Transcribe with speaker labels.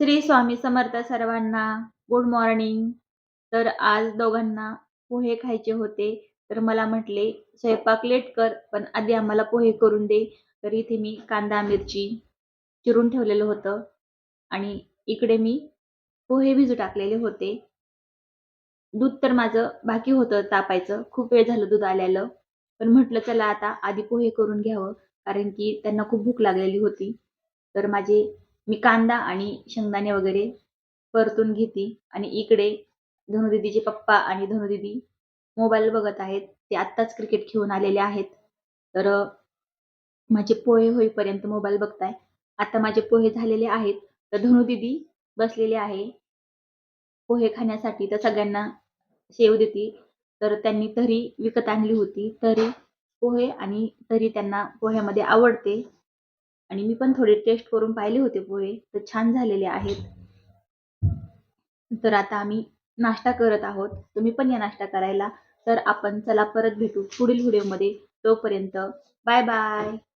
Speaker 1: श्री स्वामी समर्थ सर्वांना. Good morning. तर आज दोघांना पोहे खायचे होते. तर मला म्हटले, "स्वयंपाक लेट कर, पण आधी आम्हाला पोहे करून दे." तर इथे मी कांदा, मिरची चिरून ठेवलेलं होतं आणि इकडे मी पोहे भिजू टाकलेले होते. दूध तर माझं बाकी होतं तापायचं. खूप वेळ झालं दूध आलेलं. पण म्हटलं चला आता आधी पोहे करून घ्यावं, कारण की त्यांना खूप भूक लागलेली होती. तर मी कांदा आणि शेंगदाणे वगैरे परतून घेते आणि इकडे धनू पप्पा आणि धनू मोबाईल बघत आहेत. ते आत्ताच क्रिकेट खेळून आलेले आहेत. तर माझे पोहे होईपर्यंत मोबाईल बघताय. आता माझे पोहे झालेले आहेत. तर धनू बसलेली आहे पोहे खाण्यासाठी. तर सगळ्यांना शेव देती. तर त्यांनी तर्री विकत आणली होती. तर्री पोहे आणि तर्री त्यांना पोह्यामध्ये आवडते आणि मी पण थोडे टेस्ट करून पाहिले होते पोहे. तर छान झालेले आहेत. तर आता आम्ही नाश्ता करत आहोत. तुम्ही पण या नाश्ता करायला. तर आपण चला परत भेटू पुढील व्हिडिओमध्ये. तोपर्यंत बाय बाय.